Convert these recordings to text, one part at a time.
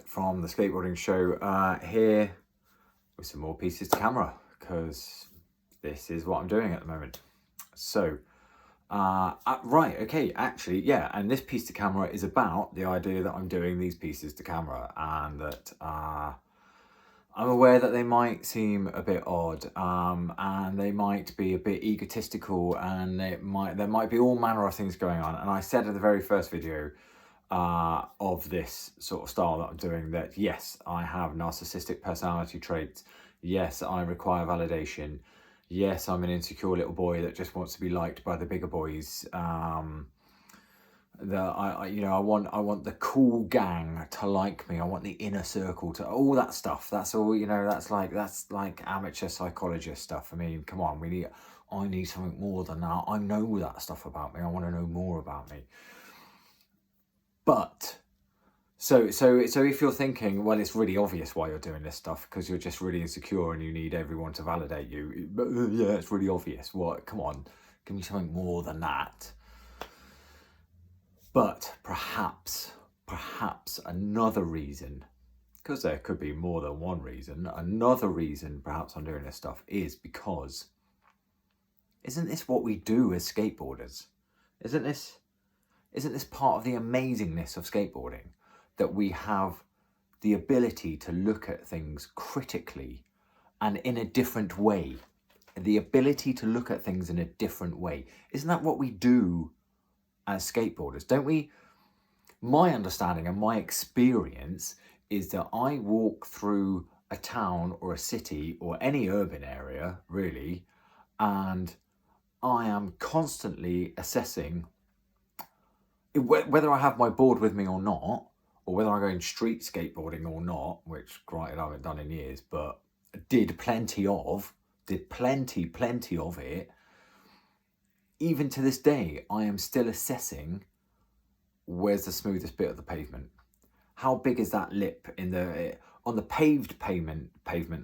from the Skateboarding Show here with some more pieces to camera, because this is what I'm doing at the moment. So, right, okay, actually, yeah, and this piece to camera is about the idea that I'm doing these pieces to camera, and that I'm aware that they might seem a bit odd, and they might be a bit egotistical, and there might be all manner of things going on. And I said in the very first video of this sort of style that I'm doing that, yes, I have narcissistic personality traits. Yes, I require validation. Yes, I'm an insecure little boy that just wants to be liked by the bigger boys. I want the cool gang to like me. I want the inner circle to, all that stuff. That's all, that's like amateur psychologist stuff. I mean, come on, I need something more than that. I know that stuff about me. I want to know more about me. But so if you're thinking, well, it's really obvious why you're doing this stuff, because you're just really insecure and you need everyone to validate you. But yeah, it's really obvious. What? Come on, give me something more than that. But perhaps another reason, because there could be more than one reason, another reason perhaps I'm doing this stuff is because, isn't this what we do as skateboarders? Isn't this part of the amazingness of skateboarding? That we have the ability to look at things critically and in a different way. The ability to look at things in a different way. Isn't that what we do as skateboarders? Don't we? My understanding and my experience is that I walk through a town or a city or any urban area, really, and I am constantly assessing whether I have my board with me or not, or whether I'm going street skateboarding or not, which, granted, I haven't done in years, but did plenty of it. Even to this day, I am still assessing where's the smoothest bit of the pavement. How big is that lip on the paved pavement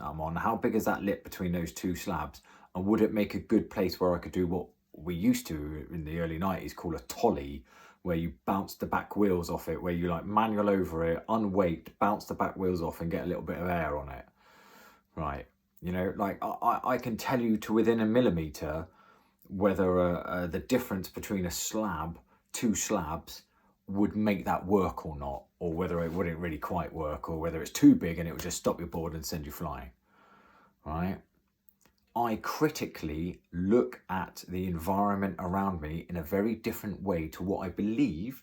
I'm on? How big is that lip between those two slabs? And would it make a good place where I could do what we used to in the early 90s call a tolly, where you bounce the back wheels off it, where you like manual over it, unweight, bounce the back wheels off and get a little bit of air on it, right? Like I can tell you to within a millimeter whether the difference between two slabs would make that work or not, or whether it wouldn't really quite work, or whether it's too big and it would just stop your board and send you flying, right? I critically look at the environment around me in a very different way to what I believe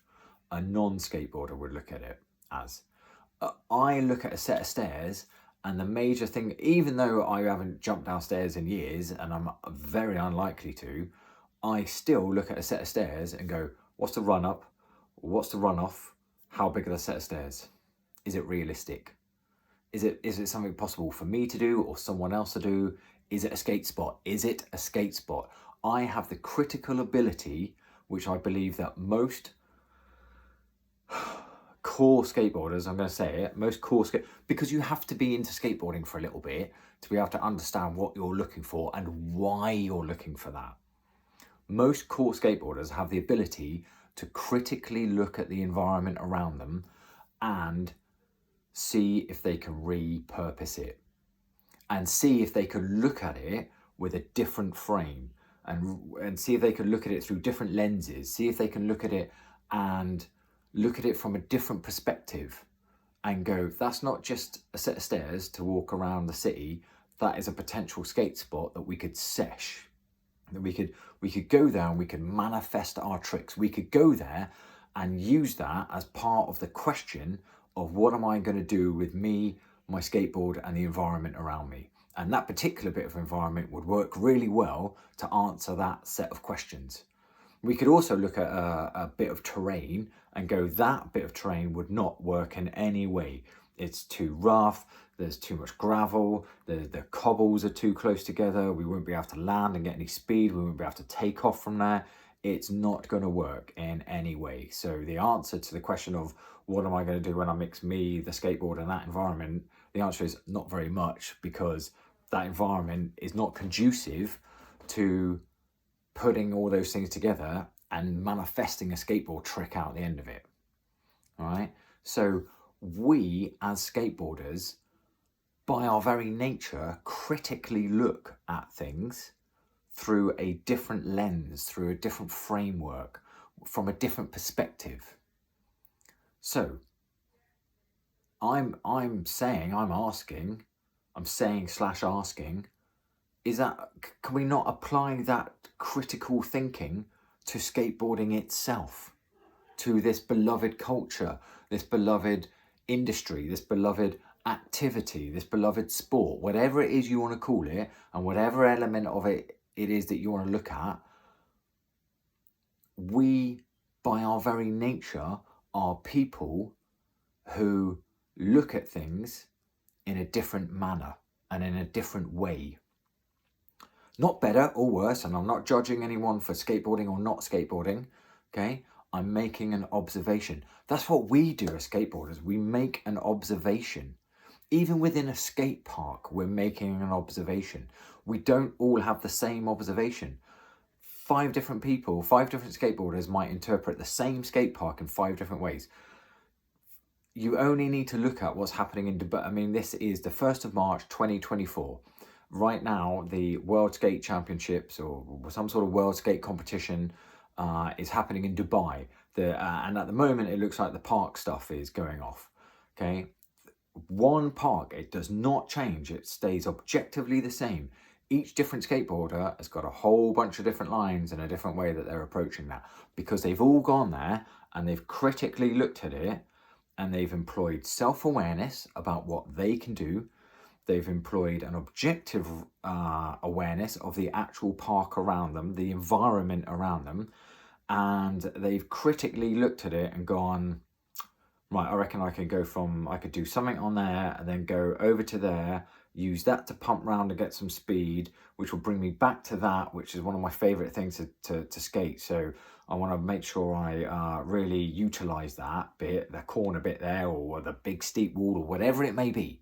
a non-skateboarder would look at it as. I look at a set of stairs, and the major thing, even though I haven't jumped downstairs in years, and I'm very unlikely to, I still look at a set of stairs and go, what's the run up? What's the run off? How big are the set of stairs? Is it realistic? Is it something possible for me to do or someone else to do? Is it a skate spot? Is it a skate spot? I have the critical ability, which I believe that most core skateboarders, I'm going to say it, because you have to be into skateboarding for a little bit to be able to understand what you're looking for and why you're looking for that. Most core skateboarders have the ability to critically look at the environment around them and see if they can repurpose it, and see if they can look at it with a different frame, and see if they can look at it through different lenses, see if they can look at it and look at it from a different perspective and go, that's not just a set of stairs to walk around the city, that is a potential skate spot that we could sesh, that we could go there and we could manifest our tricks. We could go there and use that as part of the question of what am I going to do with me, my skateboard, and the environment around me. And that particular bit of environment would work really well to answer that set of questions. We could also look at a bit of terrain and go, that bit of terrain would not work in any way. It's too rough, there's too much gravel, the cobbles are too close together, we won't be able to land and get any speed, we won't be able to take off from there. It's not going to work in any way. So the answer to the question of what am I going to do when I mix me, the skateboard, and that environment, the answer is not very much, because that environment is not conducive to putting all those things together and manifesting a skateboard trick out the end of it. All right. So we as skateboarders, by our very nature, critically look at things through a different lens, through a different framework, from a different perspective. So I'm asking, is that, can we not apply that critical thinking to skateboarding itself, to this beloved culture, this beloved industry, this beloved activity, this beloved sport, whatever it is you want to call it, and whatever element of it is that you want to look at? We, by our very nature, are people who look at things in a different manner and in a different way. Not better or worse, and I'm not judging anyone for skateboarding or not skateboarding, okay? I'm making an observation. That's what we do as skateboarders. We make an observation. Even within a skate park, we're making an observation. We don't all have the same observation. 5 different people, 5 different skateboarders might interpret the same skate park in 5 different ways. You only need to look at what's happening in Dubai. I mean, this is the 1st of March, 2024. Right now, the World Skate Championships or some sort of World Skate competition is happening in Dubai. And at the moment, it looks like the park stuff is going off, okay? One park, it does not change. It stays objectively the same. Each different skateboarder has got a whole bunch of different lines and a different way that they're approaching that, because they've all gone there and they've critically looked at it and they've employed self-awareness about what they can do. They've employed an objective awareness of the actual park around them, the environment around them, and they've critically looked at it and gone, right, I reckon I could do something on there and then go over to there, use that to pump round and get some speed, which will bring me back to that, which is one of my favorite things to skate. So I want to make sure I really utilize that bit, the corner bit there, or the big steep wall, or whatever it may be.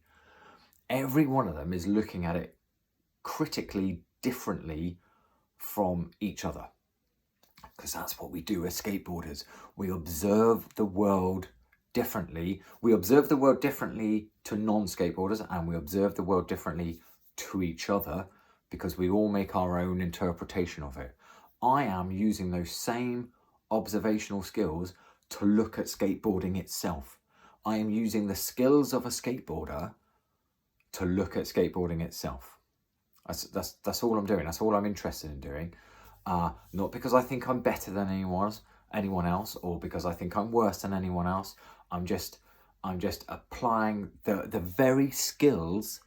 Every one of them is looking at it critically differently from each other, because that's what we do as skateboarders. We observe the world differently. We observe the world differently to non-skateboarders, and we observe the world differently to each other, because we all make our own interpretation of it. I am using those same observational skills to look at skateboarding itself. I am using the skills of a skateboarder to look at skateboarding itself. That's all I'm doing. That's all I'm interested in doing. Not because I think I'm better than anyone else, or because I think I'm worse than anyone else. I'm just applying the very skills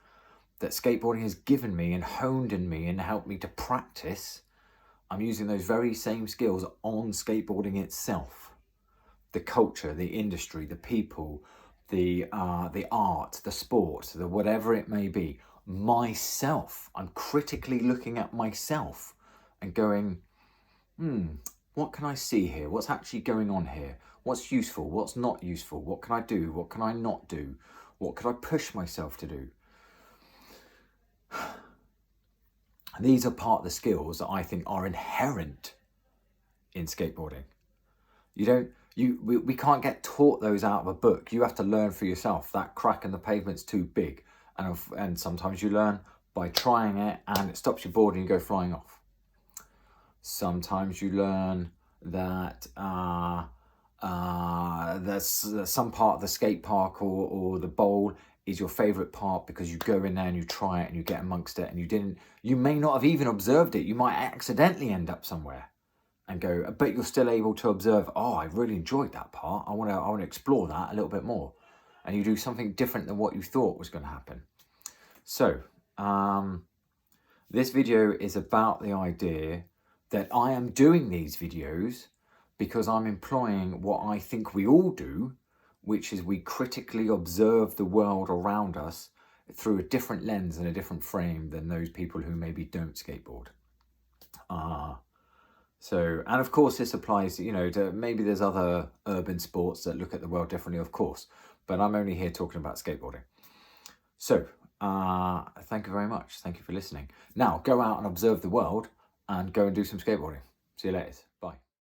that skateboarding has given me and honed in me and helped me to practice. I'm using those very same skills on skateboarding itself. The culture, the industry, the people, the art, the sport, the whatever it may be. Myself, I'm critically looking at myself and going, what can I see here? What's actually going on here? What's useful? What's not useful? What can I do? What can I not do? What could I push myself to do? These are part of the skills that I think are inherent in skateboarding. We can't get taught those out of a book. You have to learn for yourself. That crack in the pavement's too big. And sometimes you learn by trying it and it stops your board and you go flying off. Sometimes you learn that there's some part of the skate park or the bowl is your favorite part because you go in there and you try it and you get amongst it, and you may not have even observed it. You might accidentally end up somewhere and go, but you're still able to observe, oh, I really enjoyed that part. I want to explore that a little bit more. And you do something different than what you thought was going to happen. So this video is about the idea that I am doing these videos because I'm employing what I think we all do, which is we critically observe the world around us through a different lens and a different frame than those people who maybe don't skateboard. And of course this applies, to maybe there's other urban sports that look at the world differently, of course, but I'm only here talking about skateboarding. So thank you very much. Thank you for listening. Now go out and observe the world and go and do some skateboarding. See you later. Bye.